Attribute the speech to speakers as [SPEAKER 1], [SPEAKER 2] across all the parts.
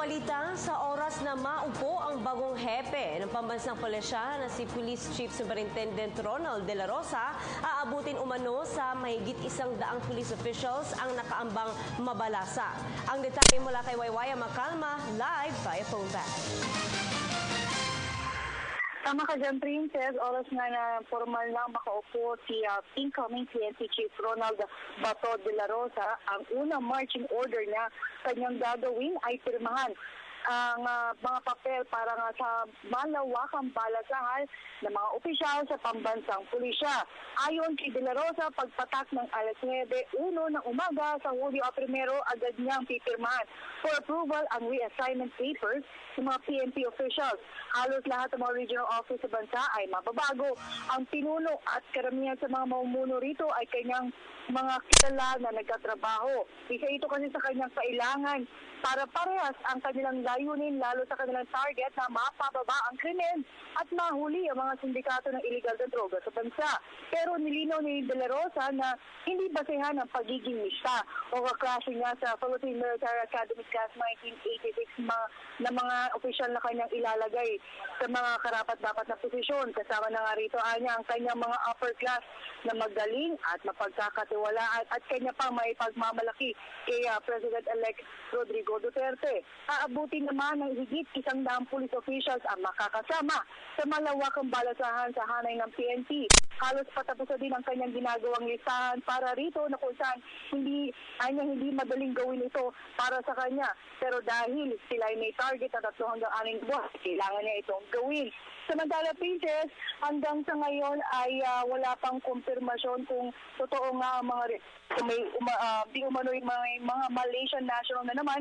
[SPEAKER 1] balita, sa oras na maupo ang bagong hepe ng pambansang pulisya na si Police Chief Superintendent Ronald De La Rosa, aabutin umano sa mahigit 100 police officials ang nakaambang mabalasa. Ang detalye mula kay Waywaya Macalma, live via phone back.
[SPEAKER 2] Tama ka dyan, Princess. Oras nga na formal lang makaupo si incoming PNP Chief Ronald Bato De La Rosa. Ang unang marching order niya kanyang gagawin ay pirmahan ang mga papel para nga sa malawakang balasahan ng mga opisyal sa pambansang pulisya. Ayon kay De La Rosa, pagpatak ng alas 9:01 ng umaga sa Hulyo 1, agad niyang pipirmahan for approval ang reassignment papers ng mga PNP officials. Halos lahat ng mga regional office sa bansa ay mababago. Ang pinuno at karamihan sa mga mamumuno rito ay kanyang mga kilala na nagkatrabaho. Isa ito kasi sa kanyang kailangan para parehas ang kanilang layunin, lalo sa kanilang target na mapababa ang krimen at mahuli ang mga sindikato ng illegal na droga sa bansa. Pero nilinaw ni De La Rosa na hindi basehan ang pagiging mista o kaklase niya sa Philippine Military Academy Class 1986 na mga opisyal na kanyang ilalagay sa mga karapat-dapat na posisyon. Kasama na nga rito ang kanyang mga upper class na magaling at mapagkakatiwalaan at kanya pang may pagmamalaki kay President-elect Rodrigo Duterte. Aabutin naman ng higit 100 police officials ang makakasama sa malawakang balasahan sa hanay ng PNP. Halos patapos na din ang kanyang ginagawang listahan para rito na kung saan hindi madaling gawin ito para sa kanya. Pero dahil sila ay may target na 3 hanggang 6 buwan, kailangan niya itong gawin. Samantala, Princess, hanggang sa ngayon ay wala pang kumpirmasyon kung totoo nga ang mga di umano'y mga Malaysian national na naman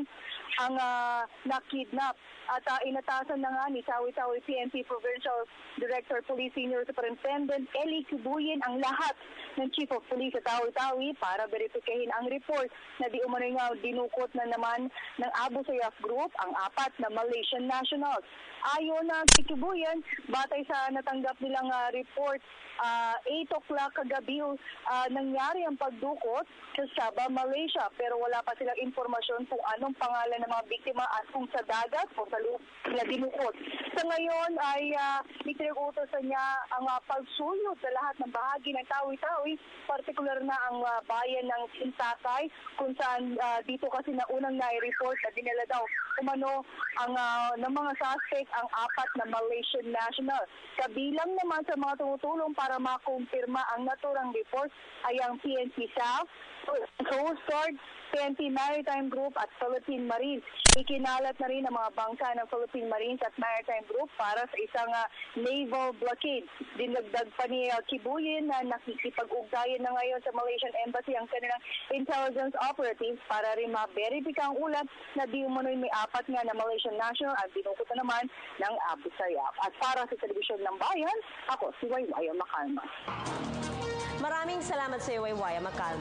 [SPEAKER 2] ang nakidnap. At inatasan na nga ni Tawi-Tawi PNP Provincial Director Police Senior Superintendent Eli Kibuyin ang lahat ng Chief of Police sa Tawi-Tawi para verifikahin ang report na di umano'y nga dinukot na naman ng Abu Sayyaf Group ang 4 na Malaysian nationals. Ayon na kay Kibuyin, batay sa natanggap nilang report, 8 o'clock kagabi nangyari ang pagdukot sa Sabah, Malaysia. Pero wala pa silang informasyon kung anong pangalan ng mga biktima at kung sa dagat o sa lupa sila dinukot. Sa ngayon ay itinag-utosan niya ang pagsulot sa lahat ng bahagi ng Tawi-Tawi, partikular na ang bayan ng Sintakay, kung saan dito kasi na unang nai-report na dinala daw umano ng mga suspect ang 4 na Malaysian national. Kabilang naman sa mga tumutulong para makumpirma ang naturang report ay ang PNP South, Coast Guard, PNP Maritime Group at Philippine Marines. Ikinalat na rin ang mga bangka ng Philippine Marines at Maritime Group para sa isang naval blockade. Dinagdag pa ni Kibuyin na nakikipag-ugnayan na ngayon sa Malaysian Embassy ang kanilang intelligence operatives para rin ma-verifika ang ulat na di umano'y may 4 nga na Malaysian national at dinukot na naman ng Abu Sayyaf. At para sa Telebisyon ng Bayan, ako si Waywaya Macalma.
[SPEAKER 1] Maraming salamat sa iyo, Waywaya Macalma.